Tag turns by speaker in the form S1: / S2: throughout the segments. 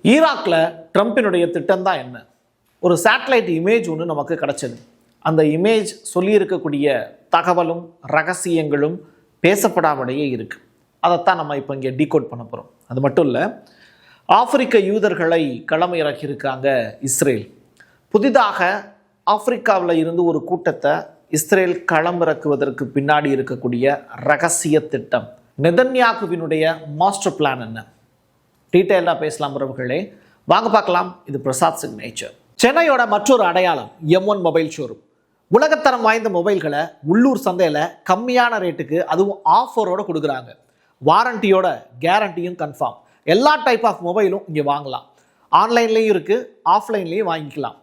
S1: ஈராக்கில் ட்ரம்பினுடைய திட்டம் தான் என்ன? ஒரு சேட்டலைட் இமேஜ் ஒன்று நமக்கு கிடச்சிது. அந்த இமேஜ் சொல்லியிருக்கக்கூடிய தகவலும் ரகசியங்களும் பேசப்படாமலேயே இருக்குது. அதைத்தான் நம்ம இப்போ இங்கே டீகோட் பண்ண போகிறோம். அது மட்டும் இல்லை, ஆப்பிரிக்க யூதர்களை களமிறக்கியிருக்காங்க இஸ்ரேல். புதிதாக ஆப்பிரிக்காவில் இருந்து ஒரு கூட்டத்தை இஸ்ரேல் களமிறக்குவதற்கு பின்னாடி இருக்கக்கூடிய ரகசிய திட்டம், நெதன்யாகுவினுடைய மாஸ்டர் பிளான் என்ன? டீட்டெயிலாக பேசலாம் உறவுகளே, வாங்க பார்க்கலாம். இது பிரசாத் சிக்னேச்சர். சென்னையோட மற்றொரு அடையாளம் M1 மொபைல் ஷோரூம். உலகத்தரம் வாய்ந்த மொபைல்களை உள்ளூர் சந்தையில் கம்மியான ரேட்டுக்கு, அதுவும் ஆஃபரோடு கொடுக்குறாங்க. வாரண்டியோட கேரண்டியும் கன்ஃபார்ம். எல்லா டைப் ஆஃப் மொபைலும் இங்கே வாங்கலாம். ஆன்லைன்லேயும் இருக்குது, ஆஃப்லைன்லேயும் வாங்கிக்கலாம்.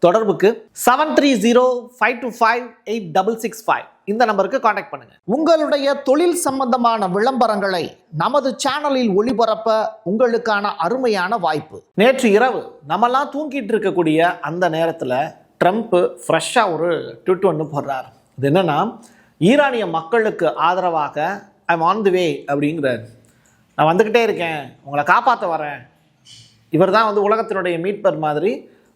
S1: தொடர்புக்கு 7305258665 இந்த நம்பருக்கு காண்டாக்ட் பண்ணுங்க. உங்களுடைய தொழில் சம்பந்தமான விளம்பரங்களை நமது சேனலில் ஒளிபரப்ப உங்களுக்கான அருமையான வாய்ப்பு. நேற்று இரவு நம்மெல்லாம் தூங்கிட்டு இருக்கக்கூடிய அந்த நேரத்தில் ட்ரம்ப் ஃப்ரெஷ்ஷாக ஒரு ட்வீட் ஒன்று போடுறார். இது என்னன்னா, ஈரானிய மக்களுக்கு ஆதரவாக ஐம் ஆன் தி வே அப்படிங்கிறார். நான் வந்துக்கிட்டே இருக்கேன், உங்களை காப்பாற்ற வரேன். இவர் தான் உலகத்தினுடைய மீட்பர் மாதிரி,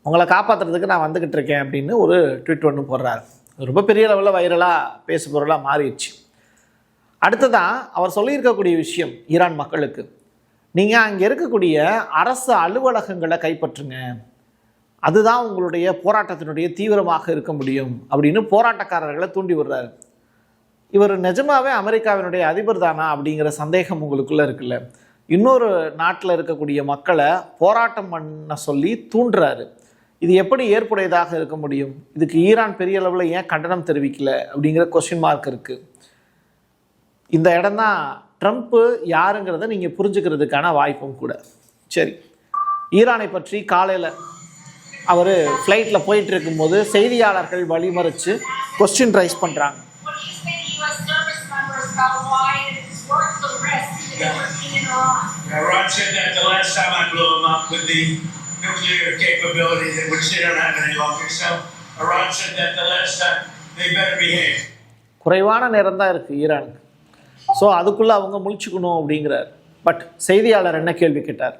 S1: உங்களை காப்பாற்றுறதுக்கு நான் வந்துக்கிட்டு இருக்கேன் அப்படின்னு ஒரு ட்வீட் ஒன்று போடுறாரு. ரொம்ப பெரிய லெவலில் வைரலாக பேசு பொருளாக மாறிடுச்சு. அடுத்ததான் அவர் சொல்லியிருக்கக்கூடிய விஷயம், ஈரான் மக்களுக்கு, நீங்கள் அங்கே இருக்கக்கூடிய அரசு அலுவலகங்களை கைப்பற்றுங்க, அதுதான் உங்களுடைய போராட்டத்தினுடைய தீவிரமாக இருக்க முடியும் அப்படின்னு போராட்டக்காரர்களை தூண்டி விடுறாரு. இவர் நிஜமாவே அமெரிக்காவினுடைய அதிபர் தானா அப்படிங்கிற சந்தேகம் உங்களுக்குள்ளே இருக்குல்ல. இன்னொரு நாட்டில் இருக்கக்கூடிய மக்களை போராட்டம் பண்ண சொல்லி தூண்டுறாரு. இது எப்படி ஏற்புடையதாக இருக்க முடியும்? இதுக்கு ஈரான் பெரிய அளவில் ஏன் கண்டனம் தெரிவிக்கல அப்படிங்கிற கொஸ்டின் மார்க் இருக்குது. இந்த இடம் தான் ட்ரம்ப்பு யாருங்கிறத நீங்கள் புரிஞ்சுக்கிறதுக்கான வாய்ப்பும் கூட. சரி, ஈரானை பற்றி காலையில் அவர் ஃப்ளைட்டில் போயிட்டு இருக்கும்போது செய்தியாளர்கள் வழிமறித்து கொஸ்டின் ரைஸ் பண்ணுறாங்க. Iran said that the last time I blew them up with the nuclear capability, which they don't have any longer. So Iran said that the last time, they better behave. குறைவான நேரம் தான் இருக்குது ஈரானுக்கு. So அதுக்குள்ளே அவங்க முழிச்சுக்கணும் அப்படிங்கிறார். But செய்தியாளர் என்ன கேள்வி கேட்டார்?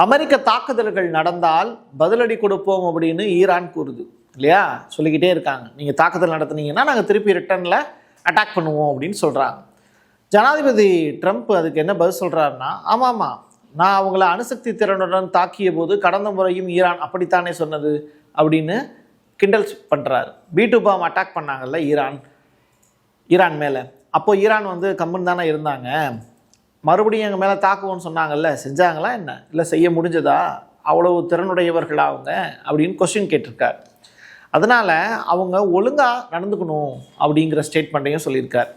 S1: அமெரிக்க தாக்குதல்கள் நடந்தால் பதிலடி கொடுப்போம் அப்படின்னு ஈரான் கூறுது இல்லையா? சொல்லிக்கிட்டே இருக்காங்க, நீங்கள் தாக்குதல் நடத்துனீங்கன்னா நாங்கள் திருப்பி ரிட்டர்னில் அட்டாக் பண்ணுவோம் அப்படின்னு சொல்கிறாங்க. ஜனாதிபதி ட்ரம்ப் அதுக்கு என்ன பதில் சொல்கிறாருன்னா, ஆமாம், நான் அவங்கள அணுசக்தி திறனுடன் தாக்கிய போது கடந்த முறையும் ஈரான் அப்படித்தானே சொன்னது அப்படின்னு கிண்டல் பண்ணுறாரு. B2 பாம் அட்டாக் பண்ணாங்கல்ல ஈரான் மேலே, அப்போ ஈரான் கம்முன்னு தானே இருந்தாங்க, மறுபடியும் எங்கள் மேலே தாக்குவோன்னு சொன்னாங்கல்ல, செஞ்சாங்களா என்ன? இல்லை செய்ய முடிஞ்சதா? அவ்வளவு திறனுடையவர்களா அவங்க அப்படின்னு கொஸ்டின் கேட்டிருக்கார். அதனால் அவங்க ஒழுங்காக நடந்துக்கணும் அப்படிங்கிற ஸ்டேட்மெண்ட்டையும் சொல்லியிருக்கார்.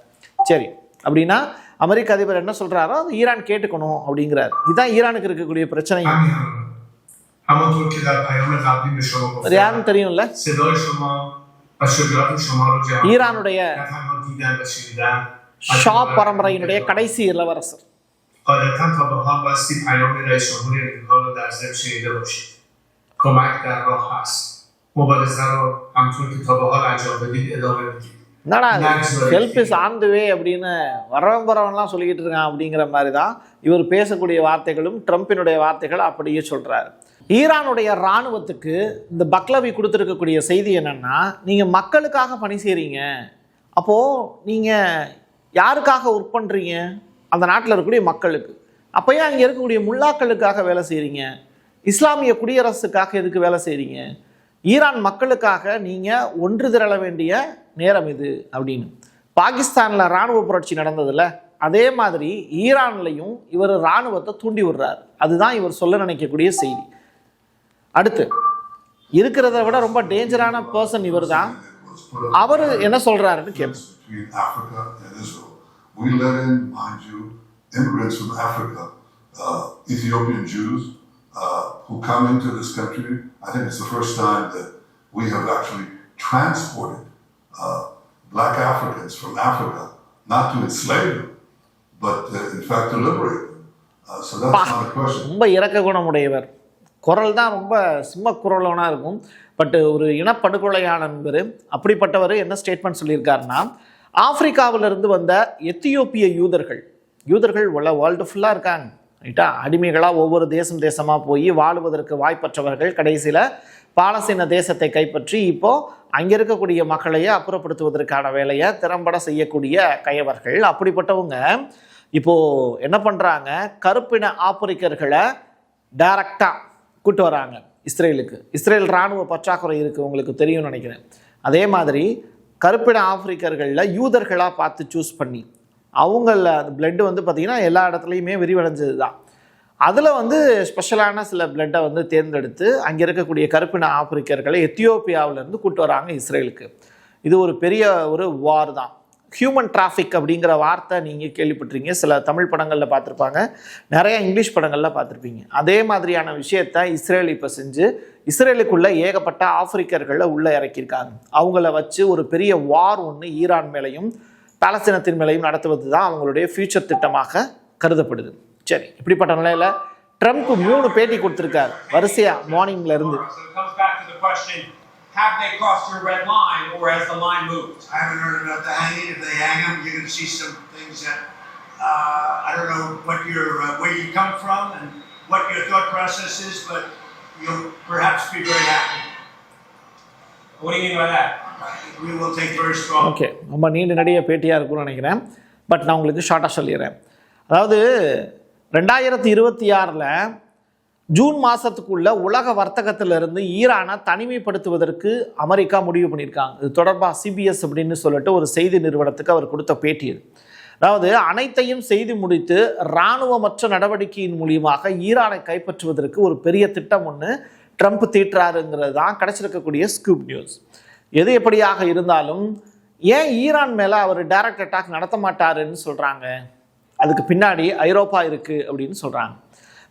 S1: சரி, அப்படின்னா அமெரிக்க அதிபர் என்ன சொல்கிறாரோ அது ஈரான் கேட்டுக்கணும் அப்படிங்கிறார். இதுதான் ஈரானுக்கு இருக்கக்கூடிய பிரச்சனை. யாருன்னு தெரியும்ல, ஈரானுடைய ஷா பரம்பரையினுடைய கடைசி இளவரசர். என்னடா ஹெல்ப் இஸ் ஆன் தி வே அப்படின்னு வரவன் சொல்லிக்கிட்டு இருக்கான் அப்படிங்கிற மாதிரி தான் இவர் பேசக்கூடிய வார்த்தைகளும் ட்ரம்பினுடைய வார்த்தைகள் அப்படியே சொல்கிறார். ஈரானுடைய இராணுவத்துக்கு இந்த பக்லவி கொடுத்துருக்கக்கூடிய செய்தி என்னென்னா, நீங்கள் மக்களுக்காக பணி செய்கிறீங்க, அப்போது நீங்கள் யாருக்காக ஒர்க் பண்ணுறீங்க? அந்த நாட்டில் இருக்கக்கூடிய மக்களுக்கு. அப்போயே அங்கே இருக்கக்கூடிய முல்லாக்களுக்காக வேலை செய்கிறீங்க, இஸ்லாமிய குடியரசுக்காக எதுக்கு வேலை செய்கிறீங்க? ஈரான் மக்களுக்காக நீங்கள் ஒன்று திரள வேண்டிய நேரம் இது அப்படின்னு. பாகிஸ்தானில் இராணுவ புரட்சி நடந்ததில்ல, அதே மாதிரி ஈரான்லையும் இவர் இராணுவத்தை தூண்டி விடுறார். அதுதான் இவர் சொல்ல நினைக்கக்கூடிய செய்தி. அடுத்து இருக்கிறத விட ரொம்ப டேஞ்சரான பர்சன் இவர் தான். அவர் என்ன சொல்றாருன்னு கேட்போம்.
S2: Ethiopian Jews who come into this country. I think it's the first time that we have actually transported black Africans from Africa, not to enslave them, but in fact to liberate them. So that's not a question.
S1: ரொம்ப இரக்க குணமுடையவர். குரல் தான் ரொம்ப சிம்ம குரலோனா இருக்கும். But ஒரு இனப்படுகொலையான நண்பர். அப்படிப்பட்டவர் என்ன ஸ்டேட்மெண்ட் சொல்லியிருக்காருன்னா, ஆப்பிரிக்காவிலிருந்து வந்த எத்தியோப்பிய யூதர்கள் வேர்ல்டு ஃபுல்லாக இருக்காங்க. ரைட்டா? அடிமைகளாக ஒவ்வொரு தேசமாக போய் வாழுவதற்கு வாய்ப்பற்றவர்கள் கடைசியில் பாலஸ்தீன தேசத்தை கைப்பற்றி இப்போது அங்கே இருக்கக்கூடிய மக்களையே அப்புறப்படுத்துவதற்கான வேலையை திறம்பட செய்யக்கூடிய கயவர்கள். அப்படிப்பட்டவங்க இப்போது என்ன பண்ணுறாங்க, கருப்பின ஆப்பிரிக்கர்களை டைரக்டாக கூட்டு வராங்க இஸ்ரேலுக்கு. இஸ்ரேல் இராணுவ பற்றாக்குறை இருக்குது, உங்களுக்கு தெரியும்னு நினைக்கிறேன். அதே மாதிரி கருப்பின ஆப்பிரிக்கர்களில் யூதர்களாக பார்த்து சூஸ் பண்ணி அவங்கள அந்த பிளட்டு வந்து பார்த்திங்கன்னா எல்லா இடத்துலையுமே விரிவடைஞ்சது தான். அதில் ஸ்பெஷலான சில பிளட்டை தேர்ந்தெடுத்து அங்கே இருக்கக்கூடிய கருப்பின ஆப்பிரிக்கர்களை எத்தியோப்பியாவிலேருந்து கூட்டு வராங்க இஸ்ரேலுக்கு. இது ஒரு பெரிய ஒரு வார் தான். ஹியூமன் டிராஃபிக் அப்படிங்கிற வார்த்தை நீங்கள் கேள்விப்பட்டிருக்கீங்க, சில தமிழ் படங்களில் பார்த்துருப்பாங்க, நிறைய இங்கிலீஷ் படங்களில் பார்த்துருப்பீங்க. அதே மாதிரியான விஷயத்தை இஸ்ரேல் இப்போ செஞ்சு இஸ்ரேலுக்குள்ளே ஏகப்பட்ட ஆப்பிரிக்கர்களை உள்ளே இறக்கியிருக்காங்க. அவங்கள வச்சு ஒரு பெரிய வார் ஒன்று ஈரான் மேலேயும் பாலஸ்தீனத்தின் மேலேயும் நடத்துவது தான் அவங்களுடைய ஃபியூச்சர் திட்டமாக கருதப்படுது. சரி, இப்படிப்பட்ட நிலையில் ட்ரம்ப் 3 பேட்டி கொடுத்துருக்காரு வரிசையாக மார்னிங்ல இருந்து.
S3: Have they crossed your red line, or has the line moved?
S4: I haven't heard about the hanging. If they hang them, you're going to see some things that I don't know what where you come from and what your thought process is, but you'll perhaps be very happy.
S3: What do you mean by that?
S4: We will take very strong.
S1: Okay, ரொம்ப நீண்ட நடிக பேட்டியாக இருக்கும்னு நினைக்கிறேன். But நான் உங்களுக்கு ஷார்ட்டாக சொல்லிடுறேன். அதாவது 2026 June மாதத்துக்குள்ள உலக வர்த்தகத்திலிருந்து ஈரானை தனிமைப்படுத்துவதற்கு அமெரிக்கா முடிவு பண்ணியிருக்காங்க. இது தொடர்பாக சிபிஎஸ் அப்படின்னு சொல்லிட்டு ஒரு செய்தி நிறுவனத்துக்கு அவர் கொடுத்த பேட்டி இது. அதாவது அனைத்தையும் செய்து முடித்து இராணுவமற்ற நடவடிக்கையின் மூலியமாக ஈரானை கைப்பற்றுவதற்கு ஒரு பெரிய திட்டம் ஒன்று ட்ரம்ப் தீட்டுறாருங்கிறது தான் கிடைச்சிருக்கக்கூடிய ஸ்கூப் நியூஸ். எது எப்படியாக இருந்தாலும் ஏன் ஈரான் மேலே அவர் டைரக்ட் அட்டாக் நடத்த மாட்டாருன்னு சொல்கிறாங்க? அதுக்கு பின்னாடி ஐரோப்பா இருக்குது அப்படின்னு சொல்கிறாங்க.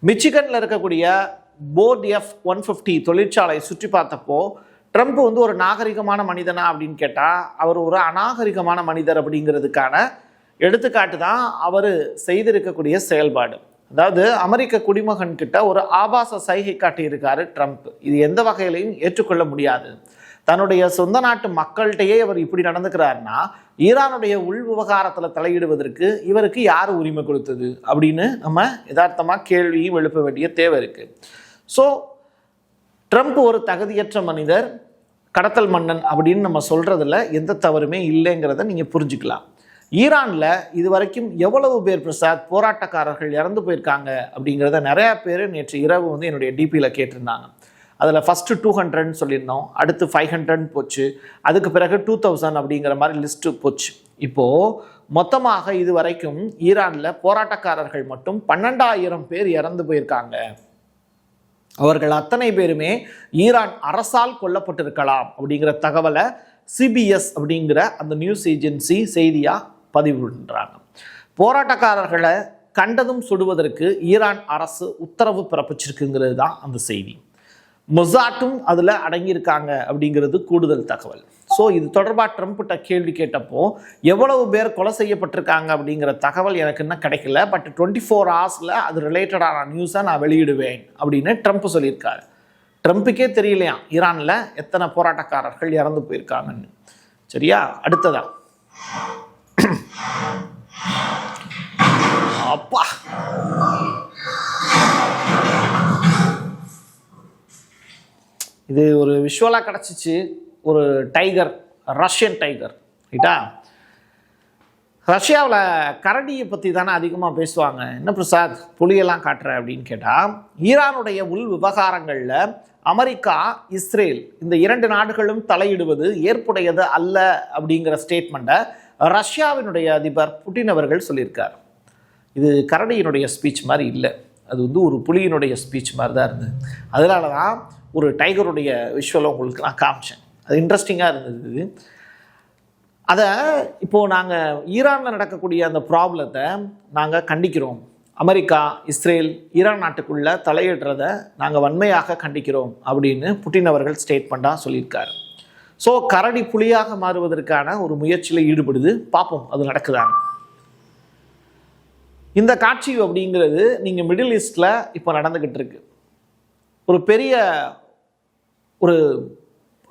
S1: மிச்சிகனில் இருக்கக்கூடிய போர்ட் F-150 தொழிற்சாலை சுற்றி பார்த்தப்போ ட்ரம்ப் ஒரு நாகரிகமான மனிதனா அப்படின்னு கேட்டால் அவர் ஒரு அநாகரிகமான மனிதர் அப்படிங்கிறதுக்கான எடுத்துக்காட்டு தான் அவர் செய்திருக்கக்கூடிய செயல்பாடு. அதாவது அமெரிக்க குடிமகன் கிட்ட ஒரு ஆபாச சைகை காட்டியிருக்காரு ட்ரம்ப். இது எந்த வகையிலையும் ஏற்றுக்கொள்ள முடியாது. தன்னுடைய சொந்த நாட்டு மக்கள்கிட்டயே இவர் இப்படி நடந்துக்கிறாருன்னா ஈரானுடைய உள் விவகாரத்தில் தலையிடுவதற்கு இவருக்கு யார் உரிமை கொடுத்தது அப்படின்னு நம்ம யதார்த்தமாக கேள்வியும் எழுப்ப வேண்டிய தேவை இருக்குது. ஸோ ட்ரம்ப் ஒரு தகுதியற்ற மனிதர், கடத்தல் மன்னன் அப்படின்னு நம்ம சொல்கிறதுல எந்த தவறுமே இல்லைங்கிறத நீங்கள் புரிஞ்சுக்கலாம். ஈரானில் இது வரைக்கும் எவ்வளவு பேர் பிரசாத் போராட்டக்காரர்கள் இறந்து போயிருக்காங்க அப்படிங்கிறத நிறையா பேர் நேற்று இரவு என்னுடைய டிபியில் கேட்டிருந்தாங்க. அதில் ஃபஸ்ட்டு 200 சொல்லியிருந்தோம், அடுத்து 500 போச்சு, அதுக்கு பிறகு 2000 அப்படிங்கிற மாதிரி லிஸ்ட்டு போச்சு. இப்போது மொத்தமாக இது வரைக்கும் ஈரானில் போராட்டக்காரர்கள் மட்டும் 12,000 பேர் இறந்து போயிருக்காங்க. அவர்கள் அத்தனை பேருமே ஈரான் அரசால் கொல்லப்பட்டிருக்கலாம் அப்படிங்கிற தகவலை சிபிஎஸ் அப்படிங்கிற அந்த நியூஸ் ஏஜென்சி செய்தியாக பதிவிடுறாங்க. போராட்டக்காரர்களை கண்டதும் சுடுவதற்கு ஈரான் அரசு உத்தரவு பிறப்பிச்சிருக்குங்கிறது தான் அந்த செய்தி. மொசாட்டும் அதில் அடங்கியிருக்காங்க அப்படிங்கிறது கூடுதல் தகவல். ஸோ இது தொடர்பாக ட்ரம்ப்கிட்ட கேள்வி கேட்டப்போ எவ்வளவு பேர் கொலை செய்யப்பட்டிருக்காங்க அப்படிங்கிற தகவல் எனக்கு இன்னும் கிடைக்கல, பட் 24 ஹவர்ஸில் அது ரிலேட்டடான நியூஸை நான் வெளியிடுவேன் அப்படின்னு ட்ரம்ப் சொல்லியிருக்காரு. ட்ரம்ப்புக்கே தெரியலையா ஈரானில் எத்தனை போராட்டக்காரர்கள் இறந்து போயிருக்காங்கன்னு. சரியா, அடுத்ததா அப்பா இது ஒரு விஷுவலாக கிடச்சிச்சு. ஒரு டைகர், ரஷ்யன் டைகர், ரைட்டா? ரஷ்யாவில் கரடியை பற்றி தானே அதிகமாக பேசுவாங்க. என்ன பிரசாத் புலியெல்லாம் காட்டுற அப்படின்னு கேட்டால், ஈரானுடைய உள் விவகாரங்களில் அமெரிக்கா, இஸ்ரேல் இந்த 2 நாடுகளும் தலையிடுவது ஏற்புடையது அல்ல அப்படிங்கிற ஸ்டேட்மெண்ட்டை ரஷ்யாவினுடைய அதிபர் புட்டின் அவர்கள் சொல்லியிருக்கார். இது கரடியினுடைய ஸ்பீச் மாதிரி இல்லை, அது ஒரு புலியினுடைய ஸ்பீச் மாதிரி தான் இருந்தது. அதனால தான் ஒரு டைகருடைய விஷுவலை உங்களுக்கு நான் காமிச்சேன். அது இன்ட்ரெஸ்டிங்காக இருந்தது. அதை இப்போது நாங்கள் ஈரானில் நடக்கக்கூடிய அந்த ப்ராப்ளத்தை நாங்கள் கண்டிக்கிறோம். அமெரிக்கா, இஸ்ரேல் ஈரான் நாட்டுக்குள்ளே தலையிடுறதை நாங்கள் வன்மையாக கண்டிக்கிறோம் அப்படின்னு புட்டின் அவர்கள் ஸ்டேட்மெண்ட்டாக சொல்லியிருக்காரு. ஸோ கரடி புலியாக மாறுவதற்கான ஒரு முயற்சியில் ஈடுபடுது. பார்ப்போம் அது நடக்குதான்னு. இந்த காட்சி அப்படிங்கிறது நீங்கள் மிடில் ஈஸ்டில் இப்போ நடந்துக்கிட்டு இருக்கு. ஒரு பெரிய ஒரு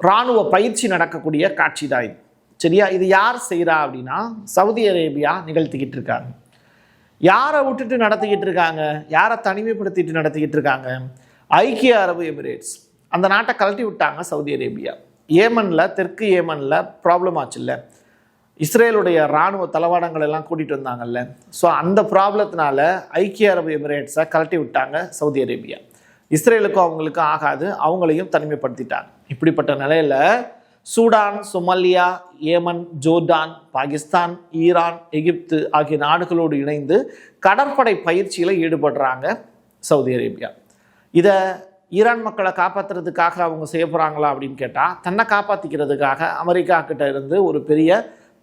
S1: இராணுவ பயிற்சி நடக்கக்கூடிய காட்சி தான் இது. சரியா, இது யார் செய்கிறா அப்படின்னா சவுதி அரேபியா நிகழ்த்திக்கிட்டு இருக்காங்க. யாரை விட்டுட்டு நடத்திக்கிட்டு இருக்காங்க, யாரை தனிமைப்படுத்திட்டு நடத்திக்கிட்டு இருக்காங்க? ஐக்கிய அரபு எமிரேட்ஸ். அந்த நாட்டை கழட்டி விட்டாங்க சவுதி அரேபியா. ஏமனில், தெற்கு ஏமனில் ப்ராப்ளம் ஆச்சுல்ல, இஸ்ரேலுடைய இராணுவ தளவாடங்கள் எல்லாம் கூட்டிகிட்டு வந்தாங்கல்ல, ஸோ அந்த ப்ராப்ளத்தினால ஐக்கிய அரபு எமிரேட்ஸை கழட்டி விட்டாங்க சவுதி அரேபியா. இஸ்ரேலுக்கும் அவங்களுக்கும் ஆகாது, அவங்களையும் தனிமைப்படுத்திட்டாங்க. இப்படிப்பட்ட நிலையில் Sudan, Somalia, Yemen, Jordan, Pakistan, Iran, Egypt ஆகிய நாடுகளோடு இணைந்து கடற்படை பயிற்சியில் ஈடுபடுறாங்க சவுதி அரேபியா. இதை ஈரான் மக்களை காப்பாற்றுறதுக்காக அவங்க செய்ய போகிறாங்களா அப்படின்னு கேட்டால், தன்னை காப்பாற்றிக்கிறதுக்காக அமெரிக்கா கிட்ட இருந்து ஒரு பெரிய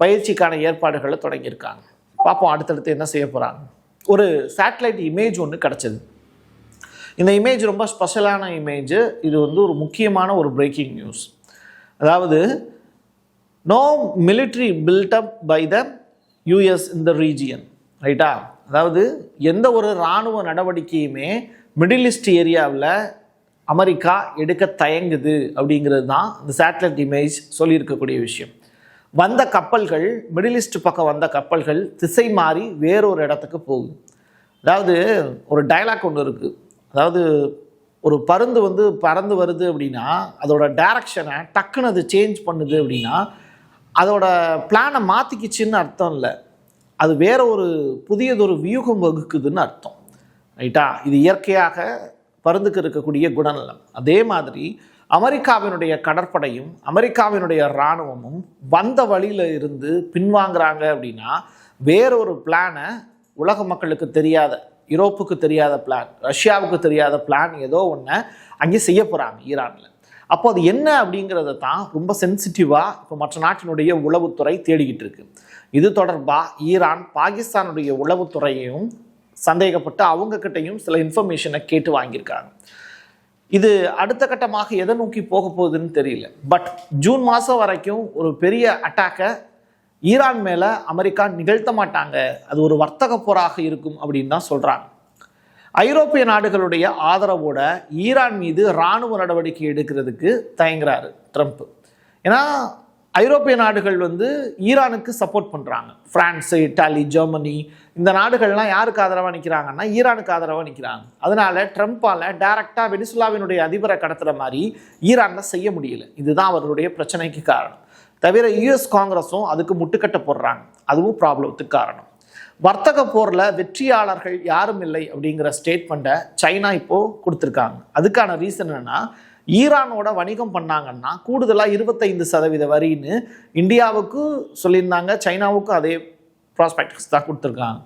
S1: பயிற்சிக்கான ஏற்பாடுகளை தொடங்கியிருக்காங்க. பார்ப்போம் அடுத்தடுத்து என்ன செய்ய போகிறாங்க. ஒரு சேட்டலைட் இமேஜ் ஒன்று கிடச்சிது. இந்த இமேஜ் ரொம்ப ஸ்பெஷலான இமேஜ். இது வந்து ஒரு முக்கியமான ஒரு பிரேக்கிங் நியூஸ். அதாவது, no military buildup by the US in the region, ரைட்டா? அதாவது எந்த ஒரு இராணுவ நடவடிக்கையுமே மிடில் ஈஸ்ட் ஏரியாவில் அமெரிக்கா எடுக்க தயங்குது அப்படிங்கிறது தான் இந்த சேட்டலைட் இமேஜ் சொல்லியிருக்கக்கூடிய விஷயம். வந்த கப்பல்கள், மிடில் ஈஸ்ட் பக்கம் வந்த கப்பல்கள் திசை மாறி வேறொரு இடத்துக்கு போகுது. அதாவது ஒரு டைலாக் ஒன்று இருக்குது. அதாவது ஒரு பருந்து வந்து பறந்து வருது அப்படின்னா அதோட டைரக்ஷனை டக்குன்னு அது சேஞ்ச் பண்ணுது அப்படின்னா அதோட பிளானை மாற்றிக்கிச்சின்னு அர்த்தம் இல்லை, அது வேற ஒரு புதியதொரு வியூகம் வகுக்குதுன்னு அர்த்தம், ரைட்டா? இது இயற்கையாக பருந்துக்கு இருக்கக்கூடிய குணநலம். அதே மாதிரி அமெரிக்காவினுடைய கடற்படையும் அமெரிக்காவினுடைய இராணுவமும் வந்த வழியில் இருந்து பின்வாங்குறாங்க அப்படின்னா வேறொரு பிளானை உலக மக்களுக்கு தெரியாத, யூரோப்புக்கு தெரியாத பிளான், ரஷ்யாவுக்கு தெரியாத பிளான் ஏதோ ஒன்று அங்கே செய்ய போகிறாங்க ஈரானில். அப்போ அது என்ன அப்படிங்கிறத தான் ரொம்ப சென்சிட்டிவாக இப்போ மற்ற நாட்டினுடைய உளவுத்துறை தேடிக்கிட்டு இருக்கு. இது தொடர்பாக ஈரான் பாகிஸ்தானுடைய உளவுத்துறையையும் சந்தேகப்பட்டு அவங்கக்கிட்டையும் சில இன்ஃபர்மேஷனை கேட்டு வாங்கியிருக்காங்க. இது அடுத்த கட்டமாக எதை நோக்கி போக போகுதுன்னு தெரியல. பட் ஜூன் மாதம் வரைக்கும் ஒரு பெரிய அட்டாக்கை ஈரான் மேலே அமெரிக்கா நிகழ்த்த மாட்டாங்க, அது ஒரு வர்த்தக போராக இருக்கும் அப்படின்னு தான் சொல்கிறாங்க. ஐரோப்பிய நாடுகளுடைய ஆதரவோட ஈரான் மீது இராணுவ நடவடிக்கை எடுக்கிறதுக்கு தயங்குறாரு ட்ரம்ப். ஏன்னா ஐரோப்பிய நாடுகள் வந்து ஈரானுக்கு சப்போர்ட் பண்ணுறாங்க. ஃப்ரான்ஸு, இட்டாலி, ஜெர்மனி, இந்த நாடுகள்லாம் யாருக்கு ஆதரவாக நிற்கிறாங்கன்னா ஈரானுக்கு ஆதரவாக நிற்கிறாங்க. அதனால ட்ரம்ப்பால் டைரக்டாக வெனிசுலாவினுடைய அதிபரை கடத்துகிற மாதிரி ஈரானில் செய்ய முடியல. இதுதான் அவர்களுடைய பிரச்சனைக்கு காரணம். தவிர யுஎஸ் காங்கிரஸும் அதுக்கு முட்டுக்கட்டை போடுறாங்க, அதுவும் ப்ராப்ளத்துக்கு காரணம். வர்த்தக போரில் வெற்றியாளர்கள் யாரும் இல்லை அப்படிங்கிற ஸ்டேட்மெண்ட்டை சைனா இப்போது கொடுத்துருக்காங்க. அதுக்கான ரீசன் என்னென்னா, ஈரானோட வணிகம் பண்ணாங்கன்னா கூடுதலாக 25% வரின்னு இந்தியாவுக்கு சொல்லியிருந்தாங்க, சைனாவுக்கும் அதே ப்ராஸ்பெக்ட்ஸ் தான் கொடுத்துருக்காங்க.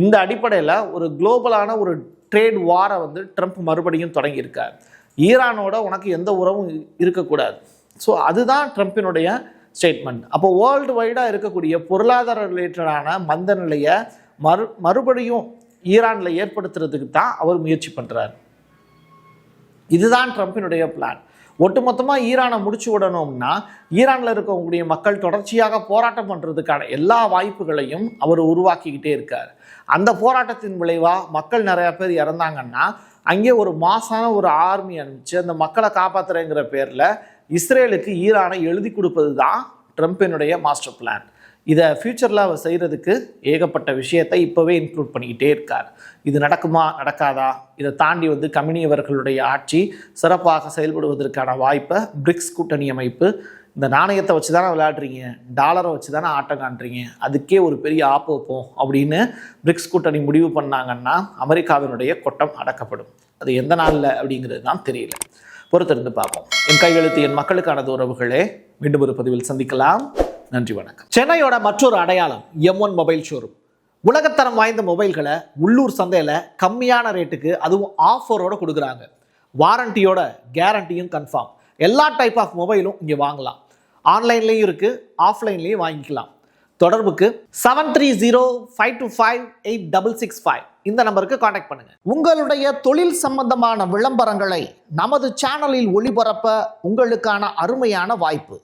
S1: இந்த அடிப்படையில் ஒரு குளோபலான ஒரு ட்ரேட் வாரை வந்து ட்ரம்ப் மறுபடியும் தொடங்கியிருக்கார். ஈரானோட உனக்கு எந்த உறவும் இருக்கக்கூடாது. ஸோ அதுதான் ட்ரம்ப்பினுடைய ஸ்டேட்மெண்ட். அப்போ வேர்ல்டு வைடாக இருக்கக்கூடிய பொருளாதார ரிலேட்டடான மந்த நிலையை மறுபடியும் ஈரானில் ஏற்படுத்துறதுக்கு தான் அவர் முயற்சி பண்ணுறார். இதுதான் ட்ரம்ப்பினுடைய பிளான். ஒட்டுமொத்தமாக ஈரானை முடிச்சு விடணும்னா ஈரானில் இருக்கக்கூடிய மக்கள் தொடர்ச்சியாக போராட்டம் பண்ணுறதுக்கான எல்லா வாய்ப்புகளையும் அவர் உருவாக்கிக்கிட்டே இருக்கார். அந்த போராட்டத்தின் விளைவாக மக்கள் நிறையா பேர் இறந்தாங்கன்னா அங்கே ஒரு மாசான ஒரு ஆர்மி அனுப்பிச்சு அந்த மக்களை காப்பாற்றுறேங்கிற பேரில் இஸ்ரேலுக்கு ஈரானை எழுதி கொடுப்பது தான் ட்ரம்ப்பினுடைய மாஸ்டர் பிளான். இதை ஃப்யூச்சரில் அவர் செய்கிறதுக்கு ஏகப்பட்ட விஷயத்தை இப்போவே இன்க்ளூட் பண்ணிக்கிட்டே இருக்கார். இது நடக்குமா நடக்காதா? இதை தாண்டி வந்து கம்யூனியவர்களுடைய ஆட்சி சிறப்பாக செயல்படுவதற்கான வாய்ப்பை பிரிக்ஸ் கூட்டணி அமைப்பு, இந்த நாணயத்தை வச்சு தானே விளையாடுறீங்க, டாலரை வச்சு தானே ஆட்டம் காண்றீங்க, அதுக்கே ஒரு பெரிய ஆப்பு வைப்போம் அப்படின்னு பிரிக்ஸ் கூட்டணி முடிவு பண்ணாங்கன்னா அமெரிக்காவினுடைய கொட்டம் அடக்கப்படும். அது எந்த நாளில் அப்படிங்கிறது தான் தெரியல, பொறுத்திருந்து பார்ப்போம். என் கையெழுத்து என் மக்களுக்கானது உறவுகளே. மீண்டும் ஒரு பதிவில் சந்திக்கலாம். நன்றி, வணக்கம். சென்னையோட மற்றொரு அடையாளம் M1 மொபைல் ஷோரூம். உலகத்தரம் வாய்ந்த மொபைல்களை உள்ளூர் சந்தையில் கம்மியான ரேட்டுக்கு, அதுவும் ஆஃபரோட கொடுக்குறாங்க. வாரண்டியோட, கேரண்டியும் கன்ஃபார்ம். எல்லா டைப் ஆஃப் மொபைலும் இங்கே வாங்கலாம். ஆன்லைன்லேயும் இருக்குது, ஆஃப்லைன்லேயும் வாங்கிக்கலாம். தொடர்புக்கு 7305258665 இந்த நம்பருக்கு காண்டாக்ட் பண்ணுங்க. உங்களுடைய தொழில் சம்பந்தமான விளம்பரங்களை நமது சேனலில் ஒளிபரப்ப உங்களுக்கான அருமையான வாய்ப்பு.